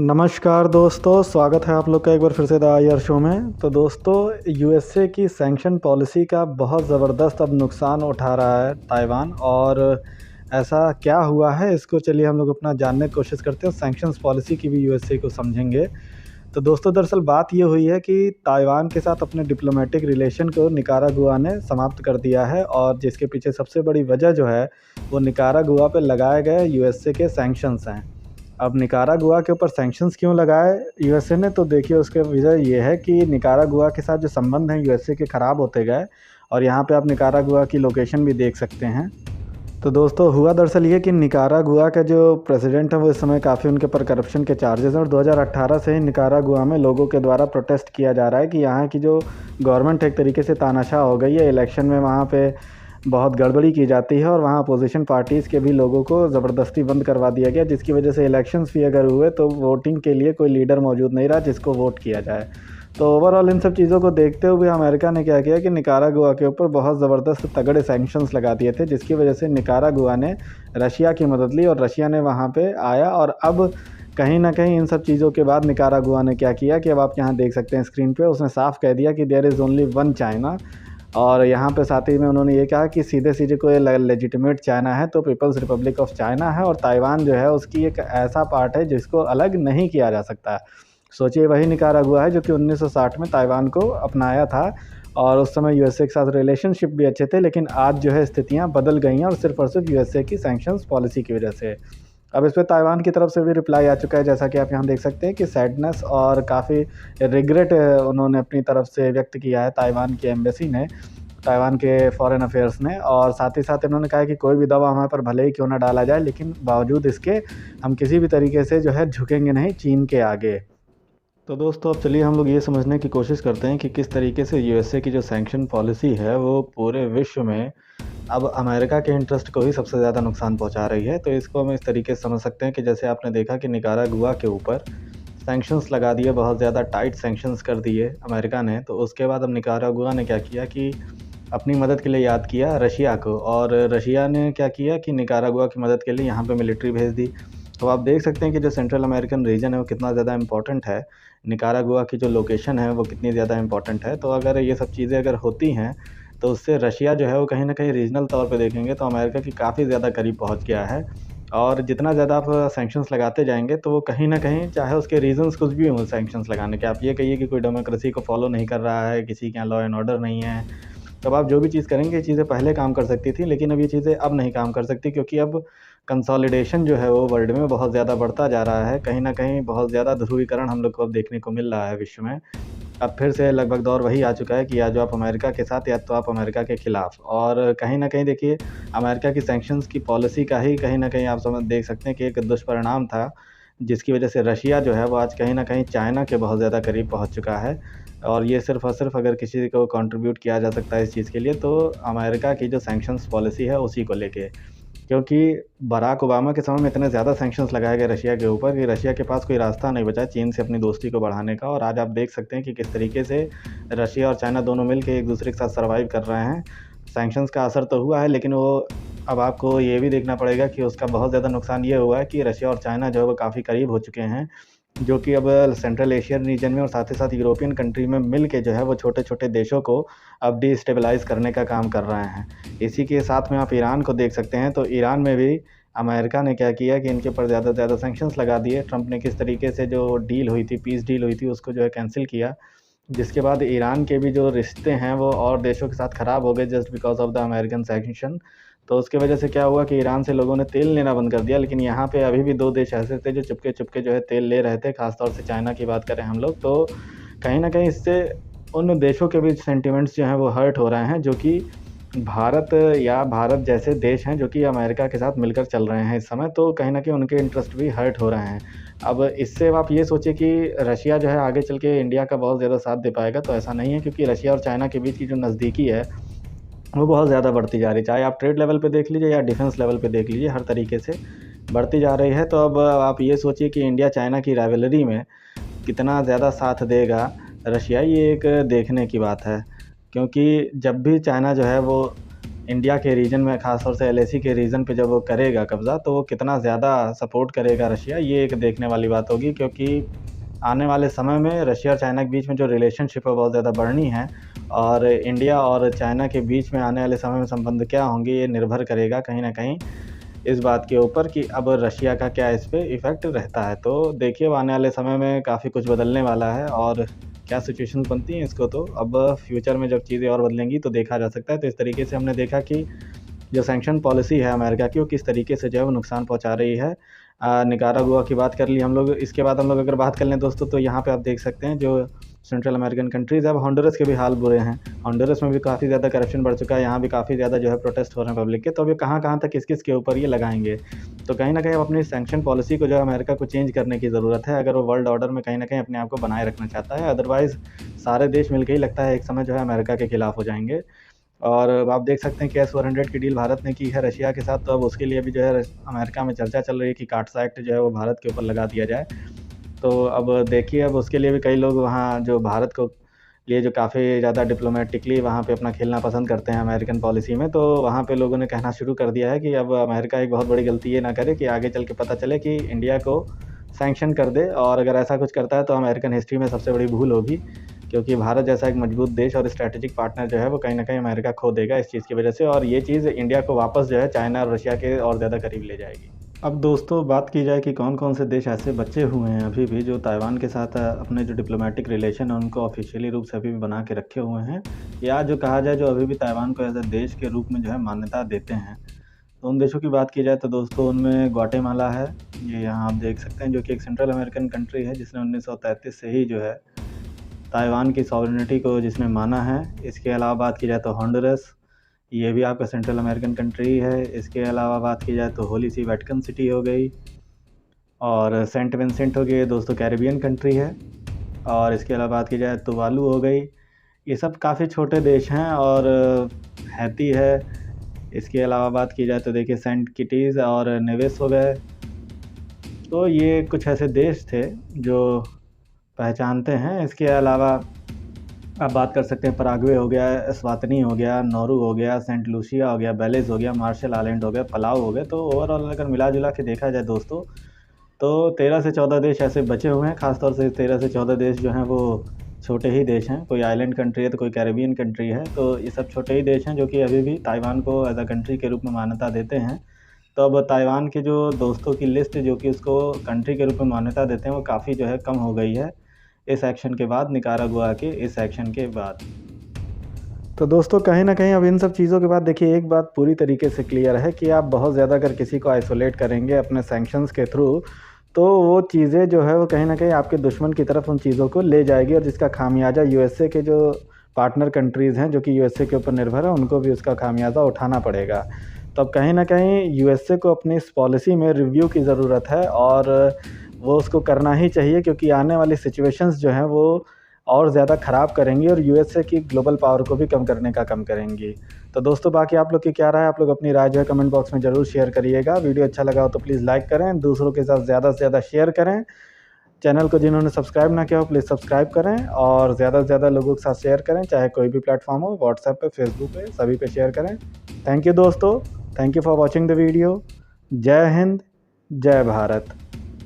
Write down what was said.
नमस्कार दोस्तों, स्वागत है आप लोग का एक बार फिर से द आईआर शो में। तो दोस्तों, यूएसए की सैंक्शन पॉलिसी का बहुत ज़बरदस्त अब नुकसान उठा रहा है ताइवान। और ऐसा क्या हुआ है, इसको चलिए हम लोग अपना जानने की कोशिश करते हैं। सैंक्शंस पॉलिसी की भी यूएसए को समझेंगे। तो दोस्तों, दरअसल बात ये हुई है कि ताइवान के साथ अपने डिप्लोमेटिक रिलेशन को निकारागुआ ने समाप्त कर दिया है, और जिसके पीछे सबसे बड़ी वजह जो है वो निकारागुआ पे लगाए गए यूएसए के सैंक्शंस हैं। अब निकारागुआ के ऊपर सैंक्शंस क्यों लगाए यूएसए ने, तो देखिए उसके वजह ये है कि निकारागुआ के साथ जो संबंध हैं यूएसए के ख़राब होते गए। और यहाँ पे आप निकारागुआ की लोकेशन भी देख सकते हैं। तो दोस्तों, हुआ दरअसल ये कि निकारागुआ का जो प्रेसिडेंट है वो इस समय काफ़ी उनके पर करप्शन के चार्जेस हैं, और 2018 से ही निकारागुआ में लोगों के द्वारा प्रोटेस्ट किया जा रहा है कि यहाँ की जो गवर्नमेंट एक तरीके से तानाशाह हो गई है। इलेक्शन में वहाँ पे बहुत गड़बड़ी की जाती है, और वहाँ अपोजिशन पार्टीज़ के भी लोगों को ज़बरदस्ती बंद करवा दिया गया, जिसकी वजह से इलेक्शंस भी अगर हुए तो वोटिंग के लिए कोई लीडर मौजूद नहीं रहा जिसको वोट किया जाए। तो ओवरऑल इन सब चीज़ों को देखते हुए अमेरिका ने क्या किया कि निकारागुआ के ऊपर बहुत ज़बरदस्त तगड़े सैंक्शंस लगा दिए थे, जिसकी वजह से निकारागुआ ने रशिया की मदद ली और रशिया ने वहाँ पे आया। और अब कहीं ना कहीं इन सब चीज़ों के बाद निकारागुआ ने क्या किया कि अब आप यहाँ देख सकते हैं स्क्रीन पे, उसने साफ कह दिया कि there is only one China. और यहाँ पे साथ ही में उन्होंने ये कहा कि सीधे सीधे कोई लेजिटिमेट चाइना है तो पीपल्स रिपब्लिक ऑफ चाइना है, और ताइवान जो है उसकी एक ऐसा पार्ट है जिसको अलग नहीं किया जा सकता। सोचिए, वही निकारागुआ है जो कि 1960 में ताइवान को अपनाया था, और उस समय यूएसए के साथ रिलेशनशिप भी अच्छे थे। लेकिन आज जो है स्थितियाँ बदल गई हैं, और सिर्फ यूएसए की सैंक्शंस पॉलिसी की वजह से। अब इस पे ताइवान की तरफ से भी रिप्लाई आ चुका है, जैसा कि आप यहाँ देख सकते हैं कि सैडनेस और काफ़ी रिग्रेट उन्होंने अपनी तरफ से व्यक्त किया है ताइवान की एम्बेसी ने, ताइवान के फॉरेन अफेयर्स ने। और साथ ही साथ इन्होंने कहा कि कोई भी दबाव हमारे पर भले ही क्यों ना डाला जाए, लेकिन बावजूद इसके हम किसी भी तरीके से जो है झुकेंगे नहीं चीन के आगे। तो दोस्तों, अब चलिए हम लोग ये समझने की कोशिश करते हैं कि किस तरीके से यूएसए की जो सैंक्शन पॉलिसी है वो पूरे विश्व में अब अमेरिका के इंटरेस्ट को ही सबसे ज़्यादा नुकसान पहुंचा रही है। तो इसको हम इस तरीके से समझ सकते हैं कि जैसे आपने देखा कि निकारागुआ के ऊपर सैंक्शंस लगा दिए, बहुत ज़्यादा टाइट सैंक्शंस कर दिए अमेरिका ने। तो उसके बाद अब निकारागुआ ने क्या किया कि अपनी मदद के लिए याद किया रशिया को, और रशिया ने क्या किया कि निकारागुआ की मदद के लिए यहाँ पे मिलिट्री भेज दी। तो आप देख सकते हैं कि जो सेंट्रल अमेरिकन रीजन है वो कितना ज़्यादा इम्पोर्टेंट है, निकारागुआ की जो लोकेशन है वो कितनी ज़्यादा इम्पोर्टेंट है। तो अगर ये सब चीज़ें अगर होती हैं तो उससे रशिया जो है वो कहीं न कहीं रीजनल तौर पे देखेंगे तो अमेरिका की काफ़ी ज़्यादा करीब पहुँच गया है। और जितना ज़्यादा आप सैंक्शंस लगाते जाएँगे तो वो कहीं न कहीं, चाहे उसके रीज़न्स कुछ भी हों सैंक्शंस लगाने के, आप ये कहिए कि कोई डेमोक्रेसी को फॉलो नहीं कर रहा है, किसी के यहाँ लॉ एंड ऑर्डर नहीं है, तब आप जो भी चीज़ करेंगे ये चीज़ें पहले काम कर सकती थी, लेकिन अब ये चीज़ें अब नहीं काम कर सकती, क्योंकि अब कंसोलिडेशन जो है वो वर्ल्ड में बहुत ज़्यादा बढ़ता जा रहा है। कहीं न कहीं बहुत ज़्यादा ध्रुवीकरण हम लोग को अब देखने को मिल रहा है विश्व में। अब फिर से लगभग दौर वही आ चुका है कि या जो आप अमेरिका के साथ या तो आप अमेरिका के खिलाफ। और कहीं न कहीं देखिए, अमेरिका की सैंक्शंस की पॉलिसी का ही कहीं न कहीं आप समझ देख सकते हैं कि एक दुष्परिणाम था, जिसकी वजह से रशिया जो है वो आज कहीं न कहीं चाइना के बहुत ज़्यादा करीब पहुँच चुका है। और ये सिर्फ़ और सिर्फ़ अगर किसी को कंट्रीब्यूट किया जा सकता है इस चीज़ के लिए, तो अमेरिका की जो सैंक्शंस पॉलिसी है उसी को लेके। क्योंकि बराक ओबामा के समय में इतने ज़्यादा सैंक्शंस लगाए गए रशिया के ऊपर कि रशिया के पास कोई रास्ता नहीं बचा चीन से अपनी दोस्ती को बढ़ाने का। और आज आप देख सकते हैं कि किस तरीके से रशिया और चाइना दोनों मिल के एक दूसरे के साथ सर्वाइव कर रहे हैं। सैंक्शंस का असर तो हुआ है, लेकिन वो अब आपको ये भी देखना पड़ेगा कि उसका बहुत ज़्यादा नुकसान ये हुआ है कि रशिया और चाइना जो है वो काफ़ी करीब हो चुके हैं, जो कि अब सेंट्रल एशियन रीजन में और साथ ही साथ यूरोपियन कंट्री में मिल के जो है वो छोटे-छोटे देशों को अब डिस्टेबलाइज़ करने का काम कर रहे हैं। इसी के साथ में आप ईरान को देख सकते हैं, तो ईरान में भी अमेरिका ने क्या किया कि इनके ऊपर ज़्यादा से ज़्यादा सैंक्शंस लगा दिए। ट्रंप ने किस तरीके से जो डील हुई थी, पीस डील हुई थी, उसको जो है कैंसल किया, जिसके बाद ईरान के भी जो रिश्ते हैं वो और देशों के साथ ख़राब हो गए just because of the American sanction. तो उसकी वजह से क्या हुआ कि ईरान से लोगों ने तेल लेना बंद कर दिया, लेकिन यहाँ पे अभी भी 2 देश ऐसे थे जो चुपके-चुपके जो है तेल ले रहे थे, ख़ास तौर से चाइना की बात करें हम लोग। तो कहीं न कहीं इससे उन देशों के भी सेंटिमेंट्स जो हैं वो हर्ट हो रहे हैं, जो कि भारत जैसे देश हैं जो कि अमेरिका के साथ मिलकर चल रहे हैं इस समय, तो कहीं न कहीं उनके इंटरेस्ट भी हर्ट हो रहे हैं। अब इससे आप ये सोचिए कि रशिया जो है आगे चल के इंडिया का बहुत ज़्यादा साथ दे पाएगा, तो ऐसा नहीं है, क्योंकि रशिया और चाइना के बीच की जो नज़दीकी है वो बहुत ज़्यादा बढ़ती जा रही है। चाहे आप ट्रेड लेवल पे देख लीजिए या डिफेंस लेवल पे देख लीजिए, हर तरीके से बढ़ती जा रही है। तो अब आप ये सोचिए कि इंडिया चाइना की राइवलरी में कितना ज़्यादा साथ देगा रशिया, ये एक देखने की बात है। क्योंकि जब भी चाइना जो है वो इंडिया के रीजन में, ख़ासतौर से एलएसी के रीजन पे जब वो करेगा कब्ज़ा, तो वो कितना ज़्यादा सपोर्ट करेगा रशिया, ये एक देखने वाली बात होगी। क्योंकि आने वाले समय में रशिया और चाइना के बीच में जो रिलेशनशिप है बहुत ज़्यादा बढ़नी है, और इंडिया और चाइना के बीच में आने वाले समय में संबंध क्या होंगे, ये निर्भर करेगा कहीं न कहीं इस बात के ऊपर कि अब रशिया का क्या इस पे इफ़ेक्ट रहता है। तो देखिए, अब आने वाले समय में काफ़ी कुछ बदलने वाला है, और क्या सिचुएशन बनती हैं इसको तो अब फ्यूचर में जब चीज़ें और बदलेंगी तो देखा जा सकता है। तो इस तरीके से हमने देखा कि जो सैंक्शन पॉलिसी है अमेरिका की, वो किस तरीके से जो है वो नुकसान पहुंचा रही है। निकारागुआ की बात कर ली हम लोग। इसके बाद हम लोग अगर बात कर लें दोस्तों, तो यहाँ पे आप देख सकते हैं जो सेंट्रल अमेरिकन कंट्रीज़ है, अब होंडुरस के भी हाल बुरे हैं। होंडुरस में भी काफ़ी ज़्यादा करप्शन बढ़ चुका है, यहाँ भी काफ़ी ज़्यादा जो है प्रोटेस्ट हो रहे हैं पब्लिक के। तो अब ये कहाँ-कहाँ तक किस-किस के ऊपर ये लगाएँगे। तो कहीं न कहीं अब अपनी सैंक्शन पॉलिसी को जो है अमेरिका को चेंज करने की ज़रूरत है, अगर वो वर्ल्ड ऑर्डर में कहीं न कहीं अपने आप को बनाए रखना चाहता है। अदरवाइज़ सारे देश मिलके ही लगता है एक समय जो है अमेरिका के खिलाफ हो जाएँगे। और आप देख सकते हैं कि एस-400 की डील भारत ने की है रशिया के साथ, तो अब उसके लिए भी जो है अमेरिका में चर्चा चल रही है कि काट्सा एक्ट जो है वो भारत के ऊपर लगा दिया जाए। तो अब देखिए, अब उसके लिए भी कई लोग वहाँ जो भारत को लिए जो काफ़ी ज़्यादा डिप्लोमेटिकली वहाँ पे अपना खेलना पसंद करते हैं अमेरिकन पॉलिसी में, तो वहाँ पे लोगों ने कहना शुरू कर दिया है कि अब अमेरिका एक बहुत बड़ी गलती ये ना करे कि आगे चल के पता चले कि इंडिया को सैंक्शन कर दे, और अगर ऐसा कुछ करता है तो अमेरिकन हिस्ट्री में सबसे बड़ी भूल होगी। क्योंकि भारत जैसा एक मजबूत देश और स्ट्रैटेजिक पार्टनर जो है वो कहीं न कहीं अमेरिका खो देगा इस चीज़ की वजह से, और ये चीज़ इंडिया को वापस जो है चाइना और रशिया के और ज़्यादा करीब ले जाएगी। अब दोस्तों बात की जाए कि कौन-कौन से देश ऐसे बचे हुए हैं अभी भी जो ताइवान के साथ अपने जो डिप्लोमेटिक रिलेशन है उनको ऑफ़िशियली रूप से अभी भी बना के रखे हुए हैं, या जो कहा जाए जो अभी भी ताइवान को एज़ अ देश के रूप में जो है मान्यता देते हैं। तो उन देशों की बात की जाए तो दोस्तों उनमें ग्वाटेमाला है, ये यहाँ आप देख सकते हैं, जो कि एक सेंट्रल अमेरिकन कंट्री है जिसने 1933 से ही जो है ताइवान की सॉवरेनिटी को जिसने माना है। इसके अलावा बात की जाए तो होंडुरस, ये भी आपका सेंट्रल अमेरिकन कंट्री है। इसके अलावा बात की जाए तो होली सी वेटिकन सिटी हो गई, और सेंट विंसेंट हो गई, दोस्तों कैरिबियन कंट्री है। और इसके अलावा बात की जाए तो तुवालू हो गई। ये सब काफ़ी छोटे देश हैं, और हैती है। इसके अलावा बात की जाए तो देखिए सेंट किटीज़ और नेविस हो गए। तो ये कुछ ऐसे देश थे जो पहचानते हैं। इसके अलावा आप बात कर सकते हैं पराग्वे हो गया, एस्वातिनी हो गया, नौरू हो गया, सेंट लूसिया हो गया, बेलिज़ हो गया, मार्शल आइलैंड हो गया, पलाऊ हो गए। तो ओवरऑल अगर मिला-जुला के देखा जाए दोस्तों, तो 13 से 14 देश ऐसे बचे हुए हैं। ख़ास तौर से 13 से 14 देश जो हैं वो छोटे ही देश हैं। कोई आइलैंड कंट्री है तो कोई कैरिबियन कंट्री है। तो ये सब छोटे ही देश हैं जो कि अभी भी ताइवान को एज़ अ कंट्री के रूप में मान्यता देते हैं। तो अब ताइवान के जो दोस्तों की लिस्ट जो कि उसको कंट्री के रूप में मान्यता देते हैं, वो काफ़ी जो है कम हो गई है इस एक्शन के बाद, निकारागुआ के इस एक्शन के बाद। तो दोस्तों कहीं न कहीं अब इन सब चीज़ों के बाद देखिए एक बात पूरी तरीके से क्लियर है कि आप बहुत ज़्यादा अगर किसी को आइसोलेट करेंगे अपने सैंक्शंस के थ्रू, तो वो चीज़ें जो है वो कहीं न कहीं आपके दुश्मन की तरफ उन चीज़ों को ले जाएगी, और जिसका खामियाज़ा यूएसए के जो पार्टनर कंट्रीज़ हैं जो कि यूएसए के ऊपर निर्भर है, उनको भी उसका खामियाज़ा उठाना पड़ेगा। तो अब कहीं न कहीं यूएसए को अपनी इस पॉलिसी में रिव्यू की ज़रूरत है, और वो उसको करना ही चाहिए, क्योंकि आने वाली सिचुएशंस जो हैं वो और ज़्यादा ख़राब करेंगी और यूएसए की ग्लोबल पावर को भी कम करने का काम करेंगी। तो दोस्तों बाकी आप लोग की क्या राय है, आप लोग अपनी राय जो है कमेंट बॉक्स में ज़रूर शेयर करिएगा। वीडियो अच्छा लगा हो तो प्लीज़ लाइक करें, दूसरों के साथ ज़्यादा से ज़्यादा शेयर करें। चैनल को जिन्होंने सब्सक्राइब ना किया हो प्लीज़ सब्सक्राइब करें, और ज़्यादा से ज़्यादा लोगों के साथ शेयर करें, चाहे कोई भी प्लेटफॉर्म हो, व्हाट्सएप पे, फेसबुक पे, सभी पे शेयर करें। थैंक यू दोस्तों, thank you for watching the video. जय हिंद, जय भारत।